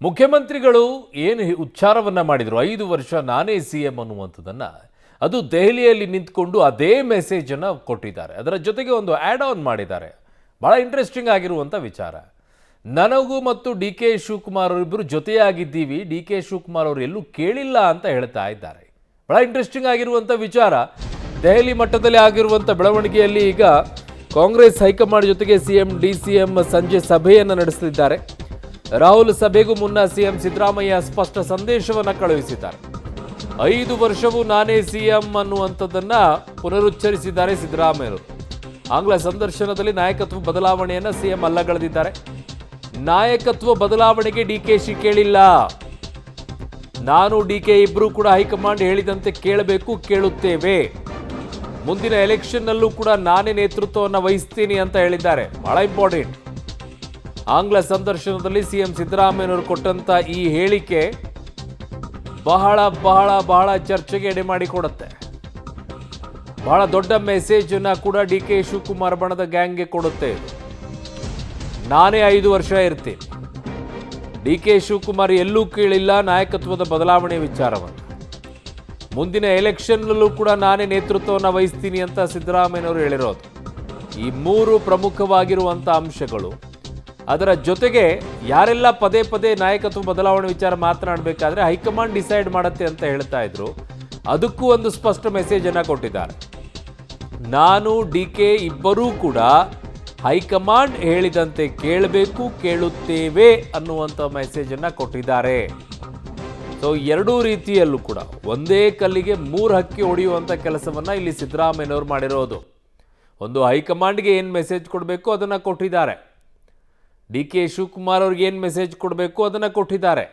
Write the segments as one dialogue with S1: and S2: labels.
S1: ಮುಖ್ಯಮಂತ್ರಿಗಳು ಏನು ಉಚ್ಚಾರವನ್ನ ಮಾಡಿದ್ರು 5 ವರ್ಷ ನಾನೇ ಸಿಎಂ ಅನ್ನುವಂಥದ್ದನ್ನ ಅದು ದೆಹಲಿಯಲ್ಲಿ ನಿಂತ್ಕೊಂಡು ಅದೇ ಮೆಸೇಜ್ ಅನ್ನು ಕೊಟ್ಟಿದ್ದಾರೆ. ಅದರ ಜೊತೆಗೆ ಒಂದು ಆಡ್ ಆನ್ ಮಾಡಿದ್ದಾರೆ. ಬಹಳ ಇಂಟ್ರೆಸ್ಟಿಂಗ್ ಆಗಿರುವಂತ ವಿಚಾರ. ನನಗೂ ಮತ್ತು ಡಿ ಕೆ ಶಿವಕುಮಾರ್ ಅವರಿಬ್ಬರು ಜೊತೆಯಾಗಿದ್ದೀವಿ, ಡಿ ಕೆ ಶಿವಕುಮಾರ್ ಅವರು ಎಲ್ಲೂ ಕೇಳಿಲ್ಲ ಅಂತ ಹೇಳ್ತಾ ಇದ್ದಾರೆ. ಬಹಳ ಇಂಟ್ರೆಸ್ಟಿಂಗ್ ಆಗಿರುವಂತ ವಿಚಾರ. ದೆಹಲಿ ಮಟ್ಟದಲ್ಲಿ ಆಗಿರುವಂತ ಬೆಳವಣಿಗೆಯಲ್ಲಿ ಈಗ ಕಾಂಗ್ರೆಸ್ ಹೈಕಮಾಂಡ್ ಜೊತೆಗೆ ಸಿಎಂ ಡಿಸಿಎಂ ಸಂಜೆ ಸಭೆಯನ್ನು ನಡೆಸಲಿದ್ದಾರೆ. ರಾಹುಲ್ ಸಭೆಗೂ ಮುನ್ನ ಸಿಎಂ ಸಿದ್ದರಾಮಯ್ಯ ಸ್ಪಷ್ಟ ಸಂದೇಶವನ್ನು ಕಳುಹಿಸಿದ್ದಾರೆ. 5 ವರ್ಷವೂ ನಾನೇ ಸಿಎಂ ಅನ್ನುವಂಥದ್ದನ್ನ ಪುನರುಚ್ಚರಿಸಿದ್ದಾರೆ ಸಿದ್ದರಾಮಯ್ಯರು. ಆಂಗ್ಲ ಸಂದರ್ಶನದಲ್ಲಿ ನಾಯಕತ್ವ ಬದಲಾವಣೆಯನ್ನ ಸಿಎಂ ಅಲ್ಲಗಳೆದಿದ್ದಾರೆ. ನಾಯಕತ್ವ ಬದಲಾವಣೆಗೆ ಡಿಕೆಶಿ ಕೇಳಿಲ್ಲ. ನಾನು ಡಿಕೆ ಇಬ್ರು ಕೂಡ ಹೈಕಮಾಂಡ್ ಹೇಳಿದಂತೆ ಕೇಳಬೇಕು, ಕೇಳುತ್ತೇವೆ. ಮುಂದಿನ ಎಲೆಕ್ಷನ್ನಲ್ಲೂ ಕೂಡ ನಾನೇ ನೇತೃತ್ವವನ್ನು ವಹಿಸ್ತೀನಿ ಅಂತ ಹೇಳಿದ್ದಾರೆ. ಬಹಳ ಇಂಪಾರ್ಟೆಂಟ್. ಆಂಗ್ಲ ಸಂದರ್ಶನದಲ್ಲಿ ಸಿಎಂ ಸಿದ್ದರಾಮಯ್ಯನವರು ಕೊಟ್ಟಂತ ಈ ಹೇಳಿಕೆ ಬಹಳ ಬಹಳ ಬಹಳ ಚರ್ಚೆಗೆ ಎಡೆ ಮಾಡಿಕೊಡುತ್ತೆ. ಬಹಳ ದೊಡ್ಡ ಮೆಸೇಜ್ ಅನ್ನ ಕೂಡ ಡಿ ಕೆ ಶಿವಕುಮಾರ್ ಬಣದ ಗ್ಯಾಂಗ್ಗೆ ಕೊಡುತ್ತೆ. ನಾನೇ 5 ವರ್ಷ ಇರ್ತೀನಿ. ಡಿ ಕೆ ಶಿವಕುಮಾರ್ ಎಲ್ಲೂ ಕೇಳಿಲ್ಲ ನಾಯಕತ್ವದ ಬದಲಾವಣೆ ವಿಚಾರವನ್ನು. ಮುಂದಿನ ಎಲೆಕ್ಷನ್ನಲ್ಲೂ ಕೂಡ ನಾನೇ ನೇತೃತ್ವವನ್ನು ವಹಿಸ್ತೀನಿ ಅಂತ ಸಿದ್ದರಾಮಯ್ಯನವರು ಹೇಳಿರೋದು. ಈ 3 ಪ್ರಮುಖವಾಗಿರುವಂಥ ಅಂಶಗಳು. ಅದರ ಜೊತೆಗೆ ಯಾರೆಲ್ಲ ಪದೇ ಪದೇ ನಾಯಕತ್ವ ಬದಲಾವಣೆ ವಿಚಾರ ಮಾತನಾಡಬೇಕಾದ್ರೆ ಹೈಕಮಾಂಡ್ ಡಿಸೈಡ್ ಮಾಡುತ್ತೆ ಅಂತ ಹೇಳ್ತಾ ಇದ್ರು, ಅದಕ್ಕೂ ಒಂದು ಸ್ಪಷ್ಟ ಮೆಸೇಜ್ ಅನ್ನ ಕೊಟ್ಟಿದ್ದಾರೆ. ನಾನು ಡಿ ಕೆ ಇಬ್ಬರೂ ಕೂಡ ಹೈಕಮಾಂಡ್ ಹೇಳಿದಂತೆ ಕೇಳಬೇಕು, ಕೇಳುತ್ತೇವೆ ಅನ್ನುವಂಥ ಮೆಸೇಜ್ ಅನ್ನ ಕೊಟ್ಟಿದ್ದಾರೆ. ಸೊ ಎರಡೂ ರೀತಿಯಲ್ಲೂ ಕೂಡ ಒಂದೇ ಕಲ್ಲಿಗೆ 3 ಹಕ್ಕಿ ಹೊಡೆಯುವಂಥ ಕೆಲಸವನ್ನ ಇಲ್ಲಿ ಸಿದ್ದರಾಮಯ್ಯನವರು ಮಾಡಿರೋದು. ಒಂದು ಹೈಕಮಾಂಡ್ಗೆ ಏನು ಮೆಸೇಜ್ ಕೊಡಬೇಕು ಅದನ್ನು ಕೊಟ್ಟಿದ್ದಾರೆ. ಡಿ ಕೆ ಶಿವಕುಮಾರ್ ಅವ್ರಿಗೆ ಏನು ಮೆಸೇಜ್ ಕೊಡಬೇಕು ಅದನ್ನು ಕೊಟ್ಟಿದ್ದಾರೆ.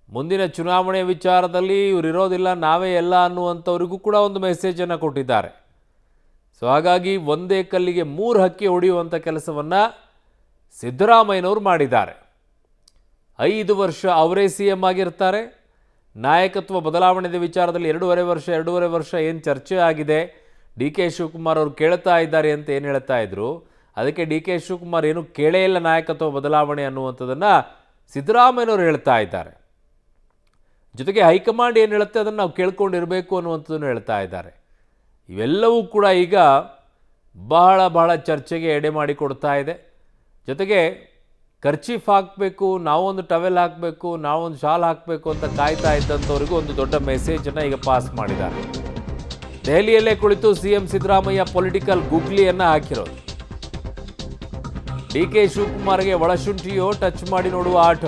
S1: ಮುಂದಿನ ಚುನಾವಣೆ ವಿಚಾರದಲ್ಲಿ ಇವರು ಇರೋದಿಲ್ಲ, ನಾವೇ ಎಲ್ಲ ಅನ್ನುವಂಥವ್ರಿಗೂ ಕೂಡ ಒಂದು ಮೆಸೇಜನ್ನು ಕೊಟ್ಟಿದ್ದಾರೆ. ಸೊ ಹಾಗಾಗಿ ಒಂದೇ ಕಲ್ಲಿಗೆ 3 ಹಕ್ಕಿ ಹೊಡೆಯುವಂಥ ಕೆಲಸವನ್ನು ಸಿದ್ದರಾಮಯ್ಯನವರು ಮಾಡಿದ್ದಾರೆ. 5 ವರ್ಷ ಅವರೇ ಸಿ ಎಂ ಆಗಿರ್ತಾರೆ. ನಾಯಕತ್ವ ಬದಲಾವಣೆ ವಿಚಾರದಲ್ಲಿ 2.5 ವರ್ಷ ಏನು ಚರ್ಚೆ ಆಗಿದೆ, ಡಿ ಕೆ ಶಿವಕುಮಾರ್ ಅವರು ಕೇಳ್ತಾ ಇದ್ದಾರೆ ಅಂತ ಏನು ಹೇಳ್ತಾ ಇದ್ರು, ಅದಕ್ಕೆ ಡಿ ಕೆ ಶಿವಕುಮಾರ್ ಏನು ಕೇಳೇ ಇಲ್ಲ ನಾಯಕತ್ವ ಬದಲಾವಣೆ ಅನ್ನುವಂಥದ್ದನ್ನು ಸಿದ್ದರಾಮಯ್ಯನವರು ಹೇಳ್ತಾ ಇದ್ದಾರೆ. ಜೊತೆಗೆ ಹೈಕಮಾಂಡ್ ಏನು ಹೇಳುತ್ತೆ ಅದನ್ನು ನಾವು ಕೇಳ್ಕೊಂಡಿರಬೇಕು ಅನ್ನುವಂಥದ್ದನ್ನು ಹೇಳ್ತಾ ಇದ್ದಾರೆ. ಇವೆಲ್ಲವೂ ಕೂಡ ಈಗ ಬಹಳ ಬಹಳ ಚರ್ಚೆಗೆ ಎಡೆ ಮಾಡಿಕೊಡ್ತಾ ಇದೆ. ಜೊತೆಗೆ ಕರ್ಚೀಫ್ ಹಾಕಬೇಕು, ನಾವೊಂದು ಟವೆಲ್ ಹಾಕಬೇಕು, ನಾವೊಂದು ಶಾಲ್ ಹಾಕಬೇಕು ಅಂತ ಕಾಯ್ತಾ ಇದ್ದಂಥವ್ರಿಗೂ ಒಂದು ದೊಡ್ಡ ಮೆಸೇಜನ್ನು ಈಗ ಪಾಸ್ ಮಾಡಿದ್ದಾರೆ. ದೆಹಲಿಯಲ್ಲೇ ಕುಳಿತು ಸಿಎಂ ಸಿದ್ದರಾಮಯ್ಯ ಪೊಲಿಟಿಕಲ್ ಗೂಗ್ಲಿಯನ್ನು ಹಾಕಿರೋದು. ಡಿ ಕೆ ಶಿವಕುಮಾರ್ಗೆ ಒಳಶುಂಠಿಯೋ ಟಚ್ ಮಾಡಿ ನೋಡುವ ಆಟ.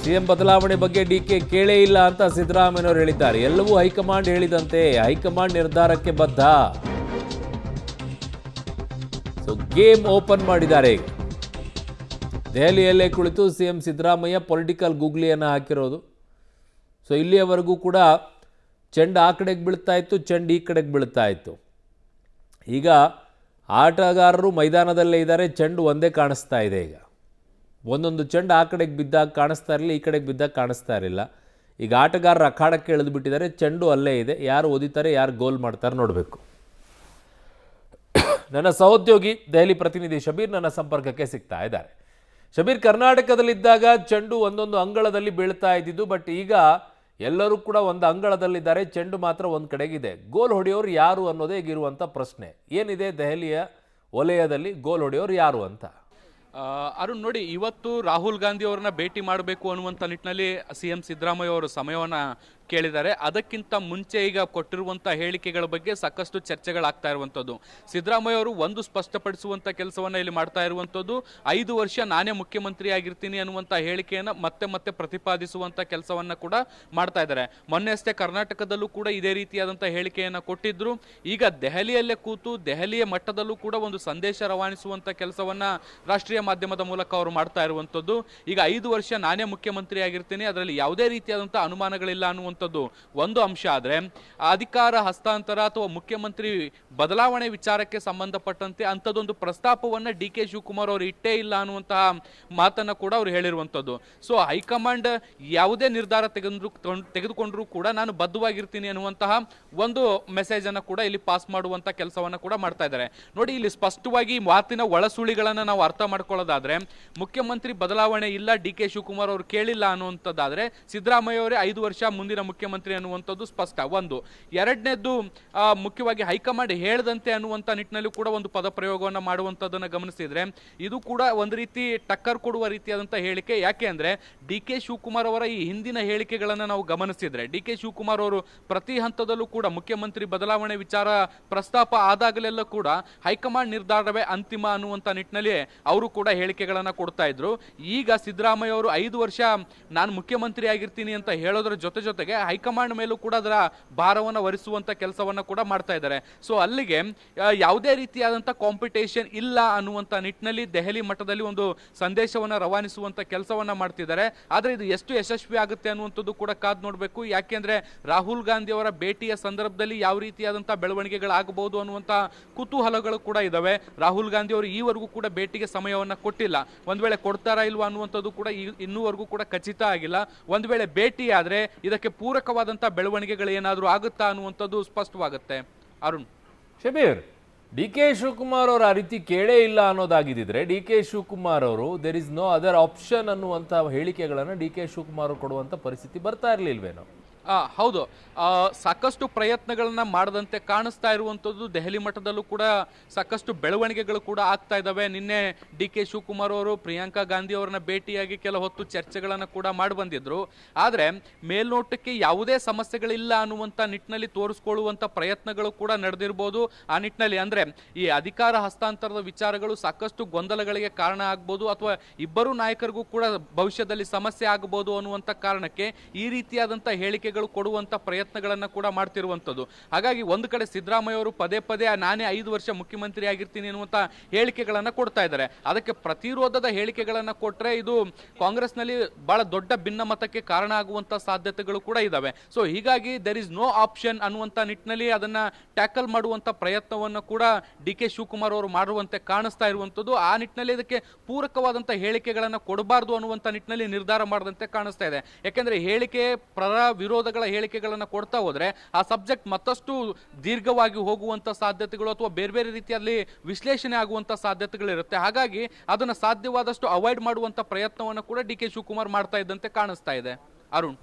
S1: ಸಿಎಂ ಬದಲಾವಣೆ ಬಗ್ಗೆ ಡಿ ಕೆ ಕೇಳೇ ಇಲ್ಲ ಅಂತ ಸಿದ್ದರಾಮಯ್ಯನವರು ಹೇಳಿದ್ದಾರೆ. ಎಲ್ಲವೂ ಹೈಕಮಾಂಡ್ ಹೇಳಿದಂತೆ, ಹೈಕಮಾಂಡ್ ನಿರ್ಧಾರಕ್ಕೆ ಬದ್ಧ. ಸೊ ಗೇಮ್ ಓಪನ್ ಮಾಡಿದ್ದಾರೆ. ದೆಹಲಿಯಲ್ಲೇ ಕುಳಿತು ಸಿಎಂ ಸಿದ್ದರಾಮಯ್ಯ ಪೊಲಿಟಿಕಲ್ ಗೂಗ್ಲಿಯನ್ನು ಹಾಕಿರೋದು. ಸೊ ಇಲ್ಲಿಯವರೆಗೂ ಕೂಡ ಚೆಂಡು ಆ ಕಡೆಗೆ ಬೀಳ್ತಾ ಇತ್ತು, ಚೆಂಡು ಈ ಕಡೆಗೆ ಬೀಳ್ತಾ ಇತ್ತು. ಈಗ ಆಟಗಾರರು ಮೈದಾನದಲ್ಲೇ ಇದ್ದಾರೆ, ಚೆಂಡು ಒಂದೇ ಕಾಣಿಸ್ತಾ ಇದೆ. ಈಗ ಒಂದೊಂದು ಚೆಂಡು ಆ ಕಡೆಗೆ ಬಿದ್ದಾಗ ಕಾಣಿಸ್ತಾ ಇರಲಿಲ್ಲ, ಈ ಕಡೆಗೆ ಬಿದ್ದಾಗ ಕಾಣಿಸ್ತಾ ಇರಲಿಲ್ಲ. ಈಗ ಆಟಗಾರರು ಅಖಾಡಕ್ಕೆ ಎಳೆದು ಬಿಟ್ಟಿದ್ದಾರೆ, ಚೆಂಡು ಅಲ್ಲೇ ಇದೆ. ಯಾರು ಓದಿತಾರೆ, ಯಾರು ಗೋಲ್ ಮಾಡ್ತಾರೆ ನೋಡಬೇಕು. ನನ್ನ ಸಹೋದ್ಯೋಗಿ ದೆಹಲಿ ಪ್ರತಿನಿಧಿ ಶಬೀರ್ ನನ್ನ ಸಂಪರ್ಕಕ್ಕೆ ಸಿಗ್ತಾ ಇದ್ದಾರೆ. ಶಬೀರ್, ಕರ್ನಾಟಕದಲ್ಲಿದ್ದಾಗ ಚೆಂಡು ಒಂದೊಂದು ಅಂಗಳದಲ್ಲಿ ಬೀಳ್ತಾ ಇದ್ದಿದ್ದು, ಬಟ್ ಈಗ ಎಲ್ಲರೂ ಕೂಡ ಒಂದು ಅಂಗಳದಲ್ಲಿದ್ದಾರೆ, ಚೆಂಡು ಮಾತ್ರ ಒಂದು ಕಡೆಗಿದೆ. ಗೋಲ್ ಹೊಡೆಯೋರು ಯಾರು ಅನ್ನೋದೇ ಈಗಿರುವಂಥ ಪ್ರಶ್ನೆ. ಏನಿದೆ ದೆಹಲಿಯ ವಲಯದಲ್ಲಿ ಗೋಲ್ ಹೊಡೆಯೋರು ಯಾರು ಅಂತ?
S2: ಅರುಣ್ ನೋಡಿ, ಇವತ್ತು ರಾಹುಲ್ ಗಾಂಧಿ ಅವರನ್ನ ಭೇಟಿ ಮಾಡಬೇಕು ಅನ್ನುವಂಥ ನಿಟ್ಟಿನಲ್ಲಿ ಸಿಎಂ ಸಿದ್ದರಾಮಯ್ಯ ಅವರು ಸಮಯವನ್ನು ಕೇಳಿದ್ದಾರೆ. ಅದಕ್ಕಿಂತ ಮುಂಚೆ ಈಗ ಕೊಟ್ಟಿರುವಂಥ ಹೇಳಿಕೆಗಳ ಬಗ್ಗೆ ಸಾಕಷ್ಟು ಚರ್ಚೆಗಳಾಗ್ತಾ ಇರುವಂಥದ್ದು. ಸಿದ್ದರಾಮಯ್ಯ ಅವರು ಒಂದು ಸ್ಪಷ್ಟಪಡಿಸುವಂಥ ಕೆಲಸವನ್ನು ಇಲ್ಲಿ ಮಾಡ್ತಾ ಇರುವಂಥದ್ದು, 5 ವರ್ಷ ನಾನೇ ಮುಖ್ಯಮಂತ್ರಿ ಆಗಿರ್ತೀನಿ ಅನ್ನುವಂಥ ಹೇಳಿಕೆಯನ್ನು ಮತ್ತೆ ಮತ್ತೆ ಪ್ರತಿಪಾದಿಸುವಂಥ ಕೆಲಸವನ್ನು ಕೂಡ ಮಾಡ್ತಾ ಇದ್ದಾರೆ. ಮೊನ್ನೆ ಅಷ್ಟೇ ಕರ್ನಾಟಕದಲ್ಲೂ ಕೂಡ ಇದೇ ರೀತಿಯಾದಂಥ ಹೇಳಿಕೆಯನ್ನು ಕೊಟ್ಟಿದ್ರು. ಈಗ ದೆಹಲಿಯಲ್ಲೇ ಕೂತು ದೆಹಲಿಯ ಮಟ್ಟದಲ್ಲೂ ಕೂಡ ಒಂದು ಸಂದೇಶ ರವಾನಿಸುವಂಥ ಕೆಲಸವನ್ನು ರಾಷ್ಟ್ರೀಯ ಮಾಧ್ಯಮದ ಮೂಲಕ ಅವರು ಮಾಡ್ತಾ ಇರುವಂಥದ್ದು. ಈಗ 5 ವರ್ಷ ನಾನೇ ಮುಖ್ಯಮಂತ್ರಿ ಆಗಿರ್ತೀನಿ, ಅದರಲ್ಲಿ ಯಾವುದೇ ರೀತಿಯಾದಂಥ ಅನುಮಾನಗಳಿಲ್ಲ ಅನ್ನುವಂಥ ಅನ್ನುವಂಥದ್ದು ಒಂದು ಅಂಶ. ಆದ್ರೆ ಅಧಿಕಾರ ಹಸ್ತಾಂತರ ಅಥವಾ ಮುಖ್ಯಮಂತ್ರಿ ಬದಲಾವಣೆ ವಿಚಾರಕ್ಕೆ ಸಂಬಂಧಪಟ್ಟಂತೆ ಅಂಥದ್ದೊಂದು ಪ್ರಸ್ತಾಪವನ್ನ ಡಿ ಕೆ ಶಿವಕುಮಾರ್ ಅವರು ಇಟ್ಟೇ ಇಲ್ಲ ಅನ್ನುವಂತಹ ಮಾತನ್ನ ಕೂಡ ಅವ್ರು ಹೇಳಿರುವಂಥದ್ದು. ಸೊ ಹೈಕಮಾಂಡ್ ಯಾವುದೇ ನಿರ್ಧಾರ ತೆಗೆದುಕೊಂಡ್ರು ಕೂಡ ನಾನು ಬದ್ಧವಾಗಿರ್ತೀನಿ ಅನ್ನುವಂತಹ ಒಂದು ಮೆಸೇಜ್ ಅನ್ನ ಕೂಡ ಇಲ್ಲಿ ಪಾಸ್ ಮಾಡುವಂತ ಕೆಲಸವನ್ನ ಕೂಡ ಮಾಡ್ತಾ ಇದ್ದಾರೆ. ನೋಡಿ, ಇಲ್ಲಿ ಸ್ಪಷ್ಟವಾಗಿ ಮಾತಿನ ಒಳಸುಳಿಗಳನ್ನ ನಾವು ಅರ್ಥ ಮಾಡ್ಕೊಳ್ಳೋದಾದ್ರೆ, ಮುಖ್ಯಮಂತ್ರಿ ಬದಲಾವಣೆ ಇಲ್ಲ, ಡಿ ಕೆ ಶಿವಕುಮಾರ್ ಅವರು ಕೇಳಿಲ್ಲ ಅನ್ನುವಂಥದ್ದಾದ್ರೆ ಸಿದ್ದರಾಮಯ್ಯ ಅವರೇ 5 ವರ್ಷ ಮುಂದಿನ ಮುಖ್ಯಮಂತ್ರಿ ಅನ್ನುವಂಥದ್ದು ಸ್ಪಷ್ಟ. ಒಂದು. ಎರಡನೇದ್ದು, ಮುಖ್ಯವಾಗಿ ಹೈಕಮಾಂಡ್ ಹೇಳದಂತೆ ಅನ್ನುವಂಥ ನಿಟ್ಟಿನಲ್ಲಿ ಕೂಡ ಒಂದು ಪದ ಪ್ರಯೋಗವನ್ನು ಮಾಡುವಂಥದ್ದನ್ನು ಗಮನಿಸಿದ್ರೆ ಇದು ಕೂಡ ಒಂದು ರೀತಿ ಟಕ್ಕರ್ ಕೊಡುವ ರೀತಿಯಾದಂಥ ಹೇಳಿಕೆ. ಯಾಕೆ ಅಂದ್ರೆ ಡಿ ಕೆ ಶಿವಕುಮಾರ್ ಅವರ ಈ ಹಿಂದಿನ ಹೇಳಿಕೆಗಳನ್ನು ನಾವು ಗಮನಿಸಿದ್ರೆ, ಡಿ ಕೆ ಶಿವಕುಮಾರ್ ಅವರು ಪ್ರತಿ ಹಂತದಲ್ಲೂ ಕೂಡ ಮುಖ್ಯಮಂತ್ರಿ ಬದಲಾವಣೆ ವಿಚಾರ ಪ್ರಸ್ತಾಪ ಆದಾಗಲೆಲ್ಲ ಕೂಡ ಹೈಕಮಾಂಡ್ ನಿರ್ಧಾರವೇ ಅಂತಿಮ ಅನ್ನುವಂಥ ನಿಟ್ಟಿನಲ್ಲಿ ಅವರು ಕೂಡ ಹೇಳಿಕೆಗಳನ್ನು ಕೊಡ್ತಾ ಇದ್ರು. ಈಗ ಸಿದ್ದರಾಮಯ್ಯ ಅವರು 5 ವರ್ಷ ನಾನು ಮುಖ್ಯಮಂತ್ರಿ ಆಗಿರ್ತೀನಿ ಅಂತ ಹೇಳೋದ್ರ ಜೊತೆಗೆ ಹೈಕಮಾಂಡ್ ಮೇಲೂ ಕೂಡ ಅದರ ಭಾರವನ್ನು ವಹಿಸುವಂತ ಕೆಲಸವನ್ನ ಕೂಡ ಮಾಡ್ತಾ ಇದ್ದಾರೆ. ಸೊ ಅಲ್ಲಿಗೆ ಯಾವುದೇ ರೀತಿಯಾದಂಥ ಕಾಂಪಿಟೇಷನ್ ಇಲ್ಲ ಅನ್ನುವಂಥ ನಿಟ್ಟಿನಲ್ಲಿ ದೆಹಲಿ ಮಟ್ಟದಲ್ಲಿ ಒಂದು ಸಂದೇಶವನ್ನ ರವಾನಿಸುವಂತ ಕೆಲಸವನ್ನ ಮಾಡ್ತಿದ್ದಾರೆ. ಆದ್ರೆ ಇದು ಎಷ್ಟು ಯಶಸ್ವಿ ಆಗುತ್ತೆ ಅನ್ನುವಂಥದ್ದು ಕೂಡ ಕಾದ್ ನೋಡಬೇಕು. ಯಾಕೆಂದ್ರೆ ರಾಹುಲ್ ಗಾಂಧಿ ಅವರ ಭೇಟಿಯ ಸಂದರ್ಭದಲ್ಲಿ ಯಾವ ರೀತಿಯಾದಂತಹ ಬೆಳವಣಿಗೆಗಳಾಗಬಹುದು ಅನ್ನುವಂತ ಕುತೂಹಲಗಳು ಕೂಡ ಇದಾವೆ. ರಾಹುಲ್ ಗಾಂಧಿ ಅವರು ಈವರೆಗೂ ಕೂಡ ಭೇಟಿಗೆ ಸಮಯವನ್ನ ಕೊಟ್ಟಿಲ್ಲ. ಒಂದ್ ವೇಳೆ ಕೊಡ್ತಾರಾ ಇಲ್ವಾ ಅನ್ನುವಂಥದ್ದು ಕೂಡ ಇನ್ನೂವರೆಗೂ ಕೂಡ ಖಚಿತ ಆಗಿಲ್ಲ. ಒಂದ್ ವೇಳೆ ಭೇಟಿ ಆದ್ರೆ ಇದಕ್ಕೆ ಪೂರಕವಾದಂತಹ ಬೆಳವಣಿಗೆಗಳು ಏನಾದರೂ ಆಗುತ್ತಾ ಅನ್ನುವಂಥದ್ದು ಸ್ಪಷ್ಟವಾಗುತ್ತೆ. ಅರುಣ್,
S1: ಶಬೀರ್, ಡಿ ಕೆ ಶಿವಕುಮಾರ್ ಅವರು ಆ ರೀತಿ ಕೇಳೇ ಇಲ್ಲ ಅನ್ನೋದಾಗಿದ್ದಿದ್ರೆ ಡಿ ಕೆ ಶಿವಕುಮಾರ್ ಅವರು there is no other option ಅನ್ನುವಂಥ ಹೇಳಿಕೆಗಳನ್ನು ಡಿ ಕೆ ಶಿವಕುಮಾರ್ ಅವರು ಕೊಡುವಂಥ ಪರಿಸ್ಥಿತಿ ಬರ್ತಾ ಇರಲಿಲ್ವೇನೋ?
S2: ಹೌದು, ಸಾಕಷ್ಟು ಪ್ರಯತ್ನಗಳನ್ನ ಮಾಡದಂತೆ ಕಾಣಿಸ್ತಾ ಇರುವಂಥದ್ದು. ದೆಹಲಿ ಮಟ್ಟದಲ್ಲೂ ಕೂಡ ಸಾಕಷ್ಟು ಬೆಳವಣಿಗೆಗಳು ಕೂಡ ಆಗ್ತಾ ಇದ್ದಾವೆ. ನಿನ್ನೆ ಡಿ ಕೆ ಶಿವಕುಮಾರ್ ಅವರು ಪ್ರಿಯಾಂಕಾ ಗಾಂಧಿ ಅವರನ್ನ ಭೇಟಿಯಾಗಿ ಕೆಲ ಹೊತ್ತು ಚರ್ಚೆಗಳನ್ನು ಕೂಡ ಮಾಡಿ ಬಂದಿದ್ರು. ಆದರೆ ಮೇಲ್ನೋಟಕ್ಕೆ ಯಾವುದೇ ಸಮಸ್ಯೆಗಳಿಲ್ಲ ಅನ್ನುವಂಥ ನಿಟ್ಟಿನಲ್ಲಿ ತೋರಿಸ್ಕೊಳ್ಳುವಂಥ ಪ್ರಯತ್ನಗಳು ಕೂಡ ನಡೆದಿರ್ಬೋದು. ಆ ನಿಟ್ಟಿನಲ್ಲಿ ಅಂದ್ರೆ ಈ ಅಧಿಕಾರ ಹಸ್ತಾಂತರದ ವಿಚಾರಗಳು ಸಾಕಷ್ಟು ಗೊಂದಲಗಳಿಗೆ ಕಾರಣ ಆಗ್ಬೋದು, ಅಥವಾ ಇಬ್ಬರು ನಾಯಕರಿಗೂ ಕೂಡ ಭವಿಷ್ಯದಲ್ಲಿ ಸಮಸ್ಯೆ ಆಗಬಹುದು ಅನ್ನುವಂಥ ಕಾರಣಕ್ಕೆ ಈ ರೀತಿಯಾದಂಥ ಹೇಳಿಕೆ ಕೊಡುವಂತ ಪ್ರಯತ್ನಗಳನ್ನ ಕೂಡ ಮಾಡ್ತಿರುವಂತದ್ದು. ಹಾಗಾಗಿ ಒಂದು ಕಡೆ ಸಿದ್ದರಾಮಯ್ಯ ಅವರು ಪದೇ ನಾನೇ 5 ವರ್ಷ ಮುಖ್ಯಮಂತ್ರಿ ಆಗಿರ್ತೀನಿ ಅನ್ನುವಂತ ಹೇಳಿಕೆಗಳನ್ನ ಕೊಡ್ತಾ ಇದ್ದಾರೆ. ಅದಕ್ಕೆ ಪ್ರತಿರೋಧದ ಹೇಳಿಕೆಗಳನ್ನ ಕೊಟ್ರೆ ಇದು ಕಾಂಗ್ರೆಸ್ನಲ್ಲಿ ಬಹಳ ದೊಡ್ಡ ಭಿನ್ನಮತಕ್ಕೆ ಕಾರಣ ಆಗುವಂತ ಸಾಧ್ಯತೆಗಳು ಕೂಡ ಇದಾವೆ. ಸೊ ಹೀಗಾಗಿ ದೇರ್ ಇಸ್ ನೋ ಆಪ್ಷನ್ ಅನ್ನುವಂತ ನಿಟ್ಟಿನಲ್ಲಿ ಅದನ್ನ ಟ್ಯಾಕಲ್ ಮಾಡುವಂತ ಪ್ರಯತ್ನವನ್ನು ಕೂಡ ಡಿ ಕೆ ಶಿವಕುಮಾರ್ ಅವರು ಮಾಡುವಂತೆ ಕಾಣಿಸ್ತಾ ಇರುವಂತದ್ದು. ಆ ನಿಟ್ಟಿನಲ್ಲಿ ಇದಕ್ಕೆ ಪೂರಕವಾದಂತ ಹೇಳಿಕೆಗಳನ್ನ ಕೊಡಬಾರದು ಅನ್ನುವಂತ ನಿಟ್ಟಿನಲ್ಲಿ ನಿರ್ಧಾರ ಮಾಡದಂತೆ ಕಾಣಿಸ್ತಾ ಇದೆ. ಯಾಕೆಂದ್ರೆ ಹೇಳಿಕೆ ವಿರೋಧಗಳ ಹೇಳಿಕೆಗಳನ್ನು ಕೊಡ್ತಾ ಹೋದ್ರೆ ಆ ಸಬ್ಜೆಕ್ಟ್ ಮತ್ತಷ್ಟು ದೀರ್ಘವಾಗಿ ಹೋಗುವಂತ ಸಾಧ್ಯತೆಗಳು ಅಥವಾ ಬೇರೆ ರೀತಿಯಲ್ಲಿ ವಿಶ್ಲೇಷಣೆ ಆಗುವಂತ ಸಾಧ್ಯತೆಗಳು ಇರುತ್ತೆ. ಹಾಗಾಗಿ ಅದನ್ನ ಸಾಧ್ಯವಾದಷ್ಟು ಅವಾಯ್ಡ್ ಮಾಡುವಂತ ಪ್ರಯತ್ನವನ್ನು ಕೂಡ ಡಿ ಕೆ ಶಿವಕುಮಾರ್ ಮಾಡ್ತಾ ಇದ್ದಂತೆ ಕಾಣಿಸ್ತಾ ಇದೆ. ಅರುಣ್,